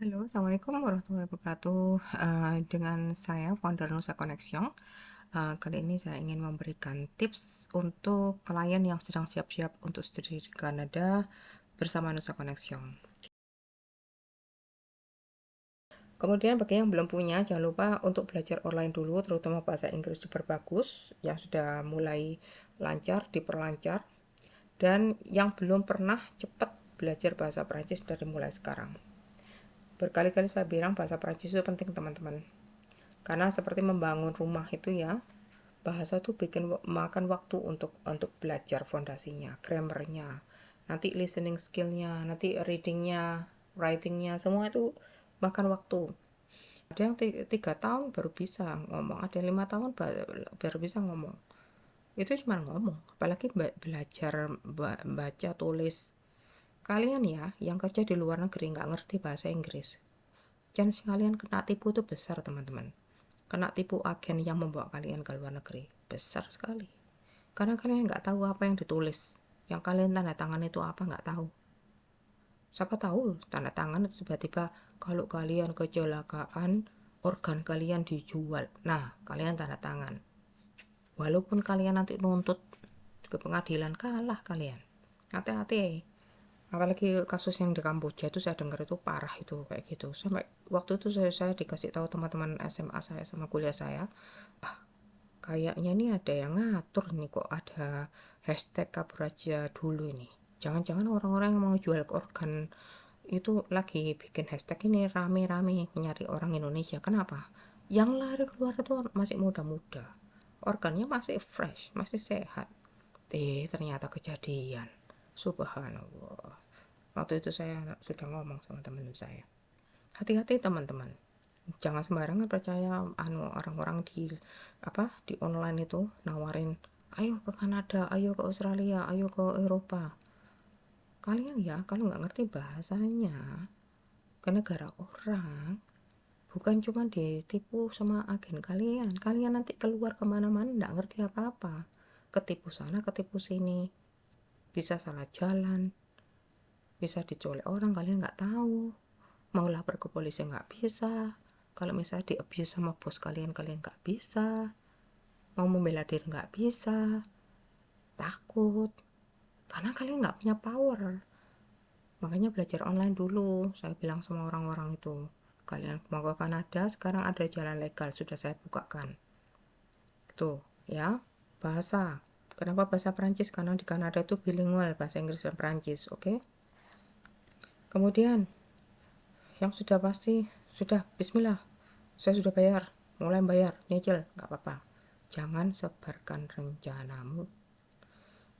Halo, Assalamualaikum warahmatullahi wabarakatuh. Dengan saya, founder Nusa Connection. Kali ini saya ingin memberikan tips untuk klien yang sedang siap-siap untuk studi di Kanada bersama Nusa Connection. Kemudian bagi yang belum punya, jangan lupa untuk belajar online dulu, terutama bahasa Inggris diperbagus, yang sudah mulai lancar, diperlancar. Dan yang belum pernah cepat belajar bahasa Prancis dari mulai sekarang. Berkali-kali saya bilang bahasa Prancis itu penting, teman-teman. Karena seperti membangun rumah itu ya, bahasa tuh bikin makan waktu untuk belajar fondasinya, grammarnya, nanti listening skillnya, nanti readingnya, writingnya, semua itu makan waktu. Ada yang 3 tahun baru bisa ngomong, ada yang 5 tahun baru bisa ngomong. Itu cuma ngomong, apalagi belajar baca tulis. Kalian ya yang kerja di luar negeri nggak ngerti bahasa Inggris, chance kalian kena tipu itu besar, teman-teman. Kena tipu agen yang membawa kalian ke luar negeri besar sekali, karena kalian nggak tahu apa yang ditulis, yang kalian tanda tangan itu apa, nggak tahu. Siapa tahu tanda tangan itu tiba-tiba kalau kalian kecelakaan organ kalian dijual, nah kalian tanda tangan, walaupun kalian nanti nuntut ke pengadilan, kalah kalian. Hati-hati. Apalagi kasus yang di Kamboja itu saya dengar itu parah, itu kayak gitu. Sampai waktu itu saya dikasih tahu teman-teman SMA saya sama kuliah saya, kayaknya ini ada yang ngatur nih, kok ada hashtag kabur aja dulu ini. Jangan-jangan orang-orang yang mau jual organ itu lagi bikin hashtag ini rame-rame mencari orang Indonesia. Kenapa? Yang lari keluar itu masih muda-muda. Organnya masih fresh, masih sehat. Ternyata kejadian. Subhanallah. Waktu itu saya sudah ngomong sama teman saya. Hati-hati, teman-teman. Jangan sembarangan percaya orang-orang di online itu nawarin, ayo ke Kanada, ayo ke Australia, ayo ke Eropa. Kalian ya kalau nggak ngerti bahasanya ke negara orang, bukan cuma ditipu sama agen kalian nanti keluar kemana-mana nggak ngerti apa-apa, ketipu sana ketipu sini, bisa salah jalan, bisa diculik orang, kalian nggak tahu. Mau lapor ke polisi nggak bisa. Kalau misalnya di abuse sama bos kalian nggak bisa. Mau membela diri nggak bisa. Takut. Karena kalian nggak punya power. Makanya belajar online dulu. Saya bilang sama orang-orang itu. Kalian mau ke Kanada, sekarang ada jalan legal. Sudah saya bukakan. Tuh, ya. Bahasa. Kenapa bahasa Prancis? Karena di Kanada itu bilingual, bahasa Inggris dan Prancis. Oke? Kemudian, yang sudah pasti, sudah bismillah. Saya sudah bayar, mulai bayar, nyicil, nggak apa-apa. Jangan sebarkan rencanamu,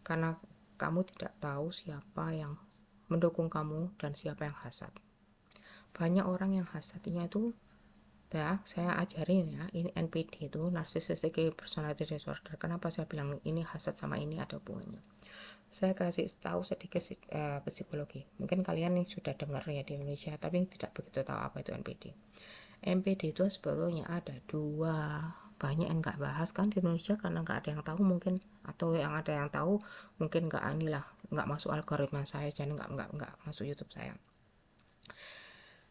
karena kamu tidak tahu siapa yang mendukung kamu dan siapa yang hasad. Banyak orang yang hasadnya itu, ya saya ajarin ya, ini NPD itu, Narcissistic Personality Disorder. Kenapa saya bilang ini hasad sama ini ada hubungannya? Saya kasih tahu sedikit psikologi. Mungkin kalian nih sudah dengar ya di Indonesia, tapi tidak begitu tahu apa itu NPD. MPD itu sebetulnya ada dua, banyak yang nggak bahas kan di Indonesia karena nggak ada yang tahu mungkin, atau yang ada yang tahu mungkin nggak, inilah nggak masuk algoritma saya, jadi nggak masuk YouTube saya.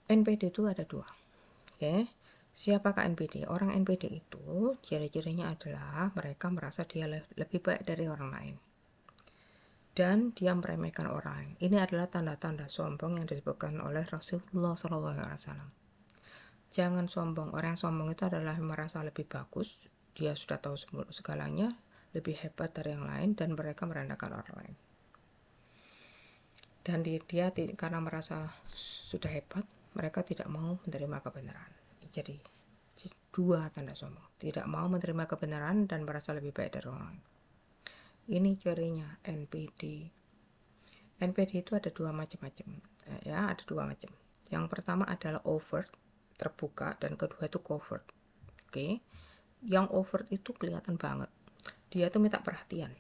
NPD itu ada dua. Oke, siapakah NPD? Orang NPD itu ciri-cirinya adalah mereka merasa dia lebih baik dari orang lain dan dia meremehkan orang. Ini adalah tanda-tanda sombong yang disebutkan oleh Rasulullah SAW. Jangan sombong. Orang yang sombong itu adalah merasa lebih bagus, dia sudah tahu segalanya, lebih hebat dari yang lain, dan mereka merendahkan orang lain. Dan dia karena merasa sudah hebat, mereka tidak mau menerima kebenaran. Jadi dua tanda sombong, tidak mau menerima kebenaran dan merasa lebih baik dari orang lain. Ini cirinya NPD. NPD itu ada dua macam-macam, ya, ada dua macam. Yang pertama adalah overt, terbuka, dan kedua itu covert. Oke, yang overt itu kelihatan banget. Dia tuh minta perhatian.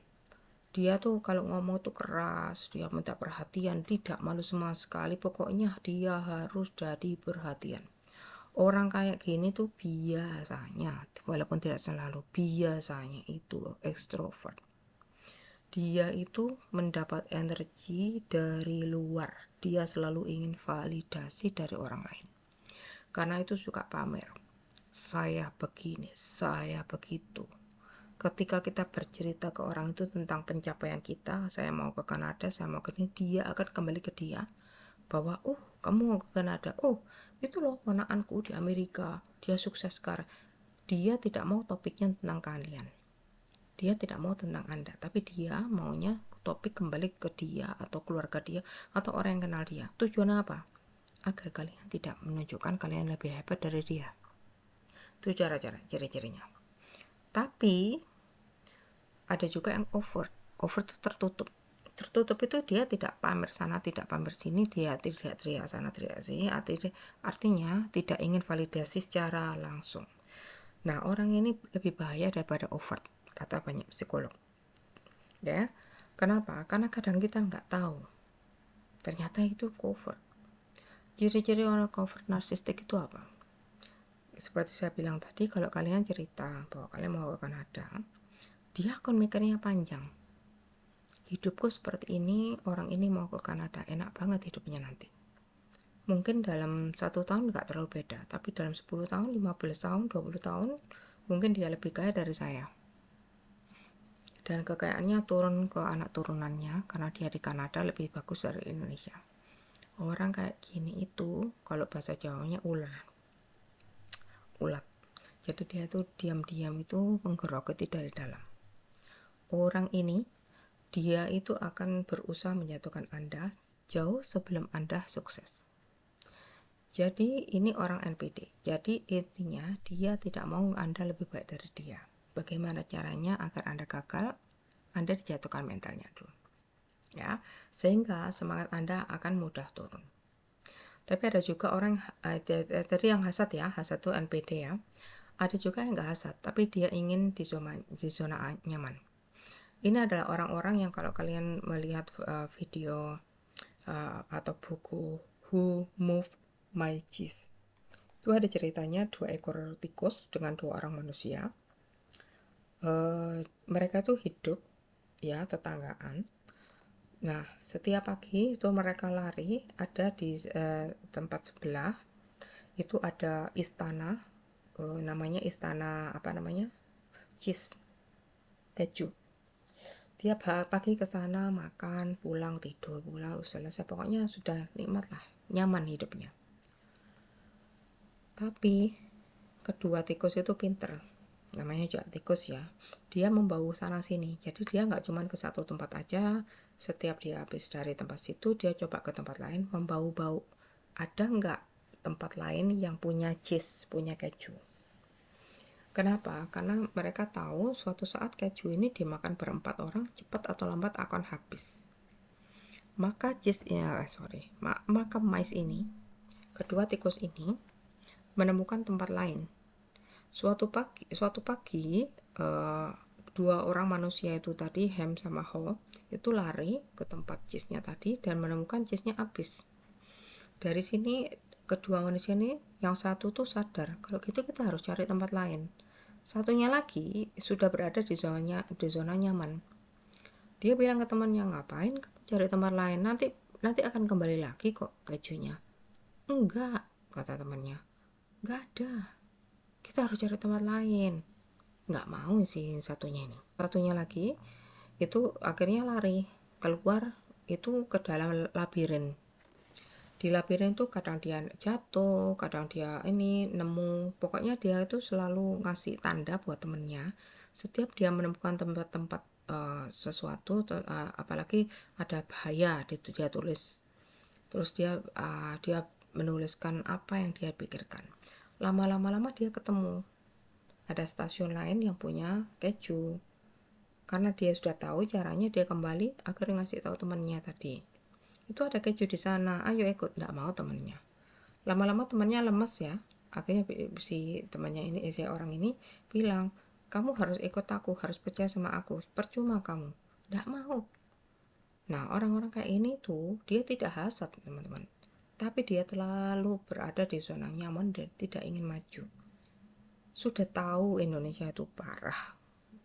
Dia tuh kalau ngomong tuh keras, dia minta perhatian, tidak malu sama sekali. Pokoknya dia harus jadi perhatian. Orang kayak gini tuh biasanya, walaupun tidak selalu, biasanya itu ekstrovert. Dia itu mendapat energi dari luar. Dia selalu ingin validasi dari orang lain. karena itu suka pamer. Saya begini, saya begitu. Ketika kita bercerita ke orang itu tentang pencapaian kita, saya mau ke Kanada, saya mau ke ini, dia akan kembali ke dia bahwa, oh kamu mau ke Kanada, oh itu loh ponakanku di Amerika, dia sukses sekarang. Dia tidak mau topiknya tentang kalian, dia tidak mau tentang Anda, tapi dia maunya topik kembali ke dia atau keluarga dia atau orang yang kenal dia. Tujuannya apa? Agar kalian tidak menunjukkan kalian lebih hebat dari dia. Itu cara-cara, ciri-cirinya. Tapi ada juga yang over itu tertutup itu dia tidak pamer sana, tidak pamer sini, dia tidak teriak sana, teriak sini, artinya tidak ingin validasi secara langsung. Nah, orang ini lebih bahaya daripada overt, kata banyak psikolog. Ya, kenapa? Karena kadang kita nggak tahu, ternyata itu covert. Ciri-ciri orang covert narsistik itu apa? Seperti saya bilang tadi, kalau kalian cerita bahwa kalian mau ke Kanada, dia akan mikirnya panjang. Hidupku seperti ini, orang ini mau ke Kanada, enak banget hidupnya nanti. Mungkin dalam 1 tahun nggak terlalu beda, tapi dalam 10 tahun, 15 tahun, 20 tahun, mungkin dia lebih kaya dari saya. Dan kekayaannya turun ke anak turunannya, karena dia di Kanada lebih bagus dari Indonesia. Orang kayak gini itu, kalau bahasa Jawanya ulat. Jadi dia itu diam-diam itu menggerogoti dari dalam. Orang ini, dia itu akan berusaha menjatuhkan Anda jauh sebelum Anda sukses. Jadi ini orang NPD. Jadi intinya dia tidak mau Anda lebih baik dari dia. Bagaimana caranya agar Anda gagal? Anda dijatuhkan mentalnya dulu. Ya, sehingga semangat Anda akan mudah turun. Tapi ada juga orang tadi yang hasad ya, hasad itu NPD ya. Ada juga yang nggak hasad, tapi dia ingin di zona nyaman. Ini adalah orang-orang yang kalau kalian melihat video atau buku Who Moved My Cheese, itu ada ceritanya 2 ekor tikus dengan 2 orang manusia. Mereka tuh hidup ya tetanggaan. Nah, setiap pagi itu mereka lari, ada di tempat sebelah itu ada istana, namanya istana apa namanya, cheese, keju. Tiap pagi ke sana makan, pulang tidur, pulang selesai, pokoknya sudah nikmat lah, nyaman hidupnya. Tapi kedua tikus itu pinter, namanya juga tikus ya, dia membawa sana sini. Jadi dia nggak cuma ke satu tempat aja, setiap dia habis dari tempat situ dia coba ke tempat lain membau-bau, ada nggak tempat lain yang punya cheese, punya keju. Kenapa? Karena mereka tahu suatu saat keju ini dimakan berempat orang, cepat atau lambat akan habis. Maka maka mais ini, kedua tikus ini menemukan tempat lain. Suatu pagi, 2 orang manusia itu tadi, Ham sama Ho, itu lari ke tempat cheese-nya tadi dan menemukan cheese-nya habis. Dari sini kedua manusia ini, yang satu tuh sadar kalau gitu kita harus cari tempat lain. Satunya lagi sudah berada di zona nyaman. Dia bilang ke temannya, ngapain cari tempat lain, nanti akan kembali lagi kok kejunya. Enggak, kata temannya, enggak ada, kita harus cari tempat lain. Nggak mau sih satunya lagi itu akhirnya lari keluar itu ke dalam labirin. Di labirin tuh kadang dia jatuh, kadang dia ini nemu, pokoknya dia itu selalu ngasih tanda buat temennya setiap dia menemukan tempat-tempat sesuatu, apalagi ada bahaya, dia tulis. Terus dia menuliskan apa yang dia pikirkan. Lama-lama dia ketemu ada stasiun lain yang punya keju. Karena dia sudah tahu caranya, dia kembali akhirnya ngasih tahu temannya tadi, itu ada keju di sana, ayo ikut. Nggak mau temannya. Lama-lama temannya lemes ya, akhirnya si temannya ini, si orang ini bilang, kamu harus ikut aku, harus percaya sama aku, percuma kamu. Nggak mau. Nah, orang-orang kayak ini tuh dia tidak hasad teman-teman, tapi dia terlalu berada di zona nyaman dan tidak ingin maju. Sudah tahu Indonesia itu parah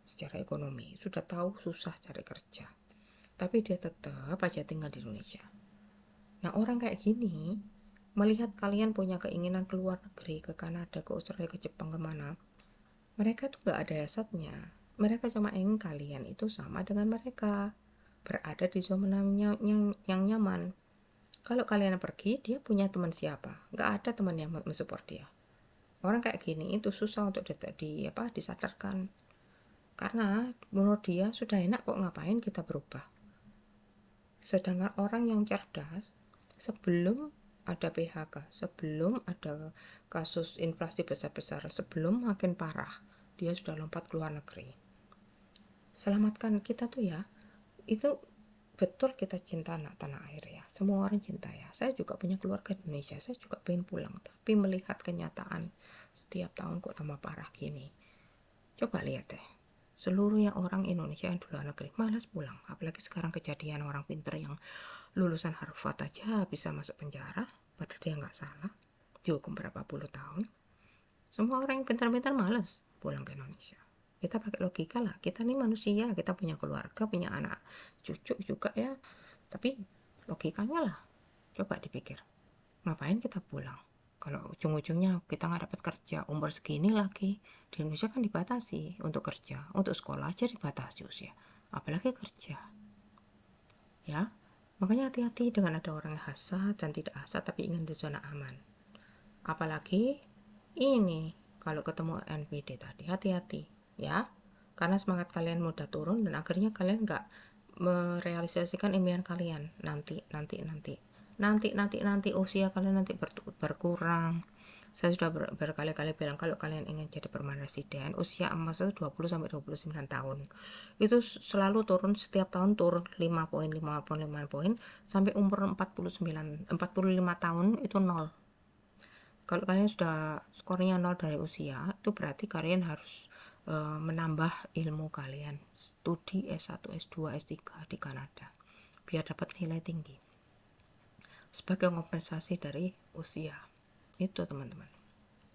secara ekonomi, sudah tahu susah cari kerja, tapi dia tetap aja tinggal di Indonesia. Nah, orang kayak gini melihat kalian punya keinginan keluar negeri, ke Kanada, ke Australia, ke Jepang, kemana, mereka tuh gak ada hasratnya. Mereka cuma ingin kalian itu sama dengan mereka, berada di zona yang nyaman. Kalau kalian pergi, dia punya teman siapa? Gak ada teman yang mensupport dia. Orang kayak gini itu susah untuk disadarkan, karena menurut dia sudah enak kok, ngapain kita berubah. Sedangkan orang yang cerdas, sebelum ada PHK, sebelum ada kasus inflasi besar-besar, sebelum makin parah, dia sudah lompat ke luar negeri. Selamatkan kita tuh ya. Itu betul, kita cinta tanah air ya, semua orang cinta ya. Saya juga punya keluarga di Indonesia, saya juga pengen pulang, tapi melihat kenyataan setiap tahun kok tambah parah gini. Coba lihat deh, seluruh orang Indonesia yang di luar negeri malas pulang. Apalagi sekarang kejadian orang pinter yang lulusan Harvard aja bisa masuk penjara, padahal dia nggak salah, dihukum berapa puluh tahun. Semua orang yang pintar-pintar malas pulang ke Indonesia. Kita pakai logika lah, kita nih manusia, kita punya keluarga, punya anak cucu juga ya. Tapi logikanya lah, coba dipikir, ngapain kita pulang kalau ujung-ujungnya kita nggak dapat kerja umur segini lagi. Di Indonesia kan dibatasi untuk kerja, untuk sekolah aja dibatasi usia, apalagi kerja ya. Makanya hati-hati dengan ada orang yang hasad dan tidak hasad tapi ingin di zona aman. Apalagi ini kalau ketemu NPD tadi, hati-hati ya, karena semangat kalian mudah turun dan akhirnya kalian nggak merealisasikan impian kalian. Nanti usia kalian nanti berkurang. Saya sudah berkali-kali bilang, kalau kalian ingin jadi permanent resident, usia emas itu 20 sampai 29 tahun. Itu selalu turun, setiap tahun turun 5 poin, 5 poin sampai umur 45 tahun itu 0. Kalau kalian sudah skornya 0 dari usia, itu berarti kalian harus menambah ilmu kalian, studi S1, S2, S3 di Kanada biar dapat nilai tinggi sebagai kompensasi dari usia. Itu teman-teman.